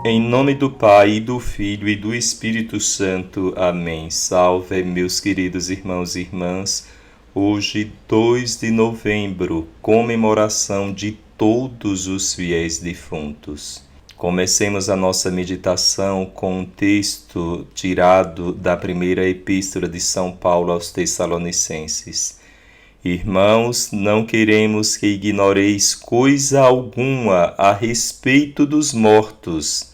Em nome do Pai, e do Filho e do Espírito Santo. Amém. Salve, meus queridos irmãos e irmãs. Hoje, 2 de novembro, comemoração de todos os fiéis defuntos. Comecemos a nossa meditação com um texto tirado da primeira epístola de São Paulo aos Tessalonicenses. Irmãos, não queremos que ignoreis coisa alguma a respeito dos mortos,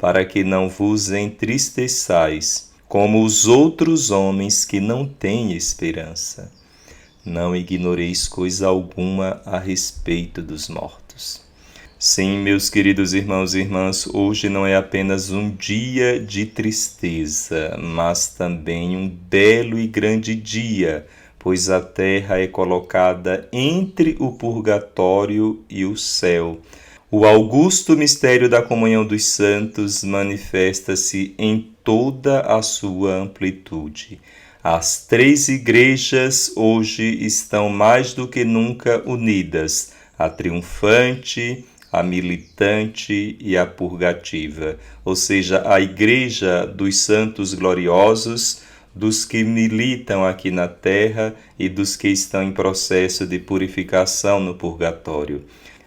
para que não vos entristeçais, como os outros homens que não têm esperança. Não ignoreis coisa alguma a respeito dos mortos. Sim, meus queridos irmãos e irmãs, hoje não é apenas um dia de tristeza, mas também um belo e grande dia, pois a terra é colocada entre o purgatório e o céu. O augusto mistério da comunhão dos santos manifesta-se em toda a sua amplitude. As três igrejas hoje estão mais do que nunca unidas, a triunfante, a militante e a purgativa, ou seja, a igreja dos santos gloriosos, dos que militam aqui na terra e dos que estão em processo de purificação no purgatório.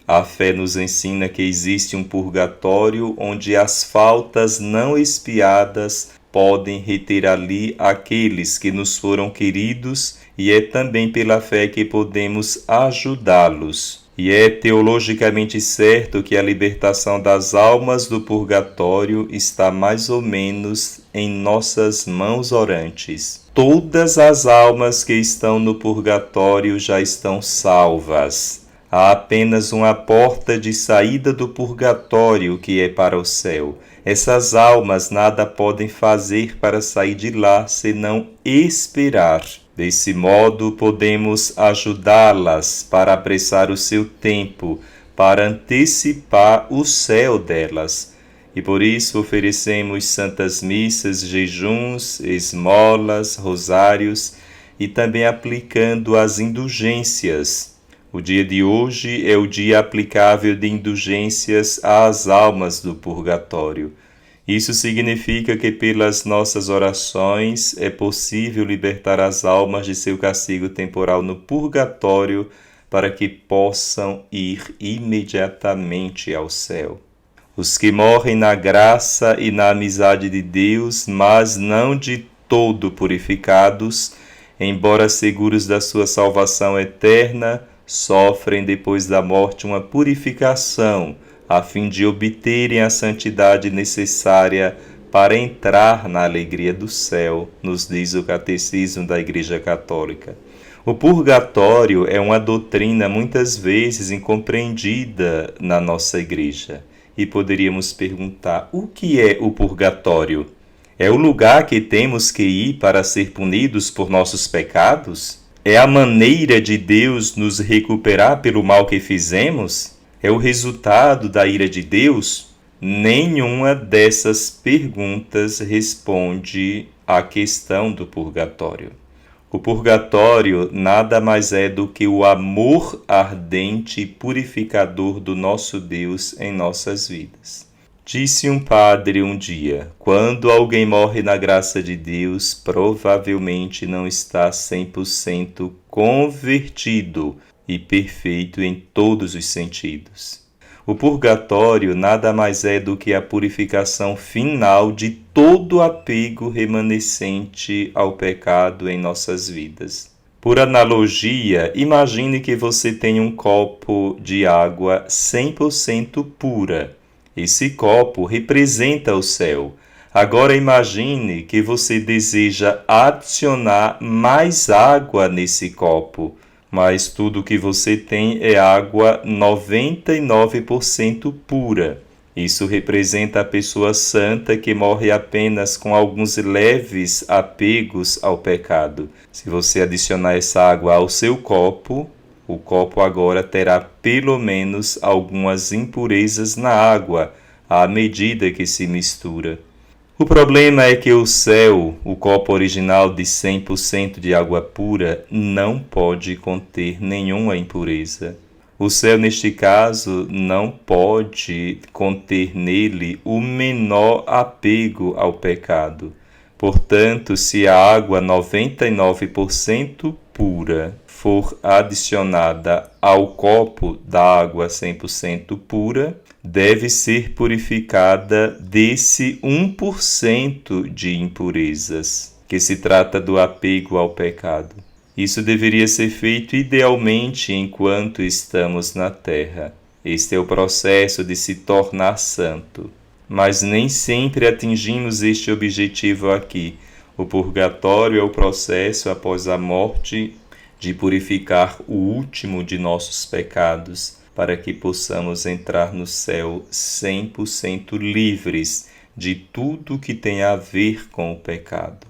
A fé nos ensina que existe um purgatório onde as faltas não expiadas podem reter ali aqueles que nos foram queridos, e é também pela fé que podemos ajudá-los. E é teologicamente certo que a libertação das almas do purgatório está mais ou menos em nossas mãos orantes. Todas as almas que estão no purgatório já estão salvas. Há apenas uma porta de saída do purgatório que é para o céu. Essas almas nada podem fazer para sair de lá senão esperar. Desse modo, podemos ajudá-las para apressar o seu tempo, para antecipar o céu delas. E por isso oferecemos santas missas, jejuns, esmolas, rosários e também aplicando as indulgências. O dia de hoje é o dia aplicável de indulgências às almas do purgatório. Isso significa que pelas nossas orações é possível libertar as almas de seu castigo temporal no purgatório para que possam ir imediatamente ao céu. Os que morrem na graça e na amizade de Deus, mas não de todo purificados, embora seguros da sua salvação eterna, sofrem depois da morte uma purificação, a fim de obterem a santidade necessária para entrar na alegria do céu, nos diz o Catecismo da Igreja Católica. O purgatório é uma doutrina muitas vezes incompreendida na nossa Igreja. E poderíamos perguntar, o que é o purgatório? É o lugar que temos que ir para ser punidos por nossos pecados? É a maneira de Deus nos recuperar pelo mal que fizemos? É o resultado da ira de Deus? Nenhuma dessas perguntas responde à questão do purgatório. O purgatório nada mais é do que o amor ardente e purificador do nosso Deus em nossas vidas. Disse um padre um dia: quando alguém morre na graça de Deus, provavelmente não está 100% convertido e perfeito em todos os sentidos. O purgatório nada mais é do que a purificação final de todo apego remanescente ao pecado em nossas vidas. Por analogia, imagine que você tem um copo de água 100% pura. Esse copo representa o céu. Agora imagine que você deseja adicionar mais água nesse copo, mas tudo que você tem é água 99% pura. Isso representa a pessoa santa que morre apenas com alguns leves apegos ao pecado. Se você adicionar essa água ao seu copo, o copo agora terá pelo menos algumas impurezas na água, à medida que se mistura. O problema é que o céu, o copo original de 100% de água pura, não pode conter nenhuma impureza. O céu, neste caso, não pode conter nele o menor apego ao pecado. Portanto, se a água 99% pura for adicionada ao copo da água 100% pura, deve ser purificada desse 1% de impurezas, que se trata do apego ao pecado. Isso deveria ser feito idealmente enquanto estamos na terra. Este é o processo de se tornar santo. Mas nem sempre atingimos este objetivo aqui. O purgatório é o processo após a morte de purificar o último de nossos pecados, para que possamos entrar no céu 100% livres de tudo que tem a ver com o pecado.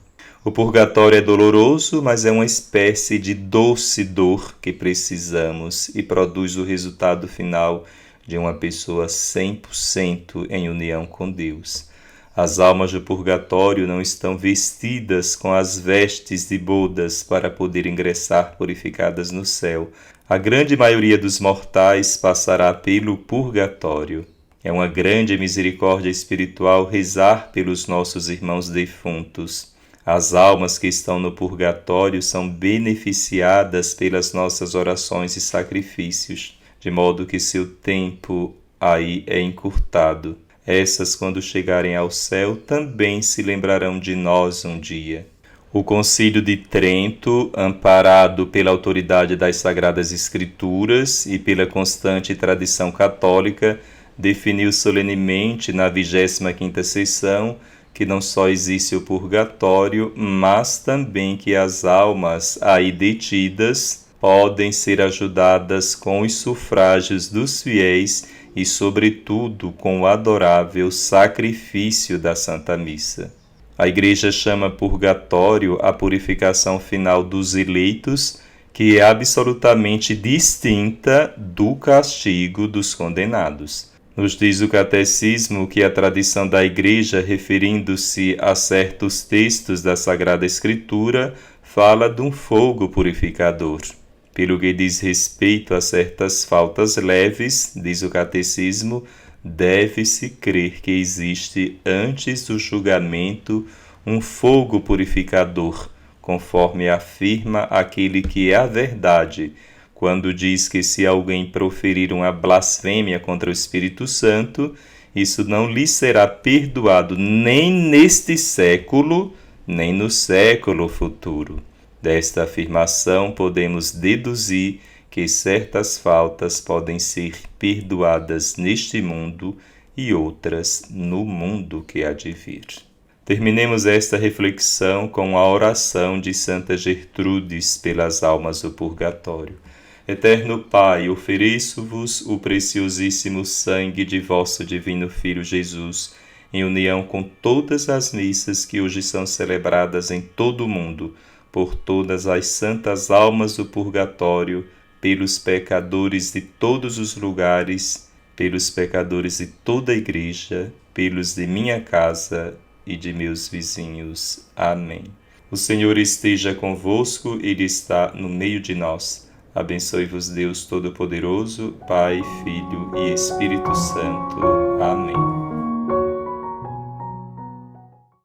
O purgatório é doloroso, mas é uma espécie de doce dor que precisamos e produz o resultado final de uma pessoa 100% em união com Deus. As almas do purgatório não estão vestidas com as vestes de bodas para poder ingressar purificadas no céu. A grande maioria dos mortais passará pelo purgatório. É uma grande misericórdia espiritual rezar pelos nossos irmãos defuntos. As almas que estão no purgatório são beneficiadas pelas nossas orações e sacrifícios, de modo que seu tempo aí é encurtado. Essas, quando chegarem ao céu, também se lembrarão de nós um dia. O Concílio de Trento, amparado pela autoridade das Sagradas Escrituras e pela constante tradição católica, definiu solenemente na 25ª sessão que não só existe o purgatório, mas também que as almas aí detidas podem ser ajudadas com os sufrágios dos fiéis e, sobretudo, com o adorável sacrifício da Santa Missa. A Igreja chama purgatório a purificação final dos eleitos, que é absolutamente distinta do castigo dos condenados. Nos diz o Catecismo que a tradição da Igreja, referindo-se a certos textos da Sagrada Escritura, fala de um fogo purificador. Pelo que diz respeito a certas faltas leves, diz o Catecismo, deve-se crer que existe antes do julgamento um fogo purificador, conforme afirma aquele que é a verdade, quando diz que se alguém proferir uma blasfêmia contra o Espírito Santo, isso não lhe será perdoado nem neste século, nem no século futuro. Desta afirmação podemos deduzir que certas faltas podem ser perdoadas neste mundo e outras no mundo que há de vir. Terminemos esta reflexão com a oração de Santa Gertrudes pelas almas do purgatório. Eterno Pai, ofereço-vos o preciosíssimo sangue de vosso divino Filho Jesus, em união com todas as missas que hoje são celebradas em todo o mundo, por todas as santas almas do purgatório, pelos pecadores de todos os lugares, pelos pecadores de toda a Igreja, pelos de minha casa e de meus vizinhos. Amém. O Senhor esteja convosco, Ele está no meio de nós. Abençoe-vos Deus Todo-Poderoso, Pai, Filho e Espírito Santo. Amém.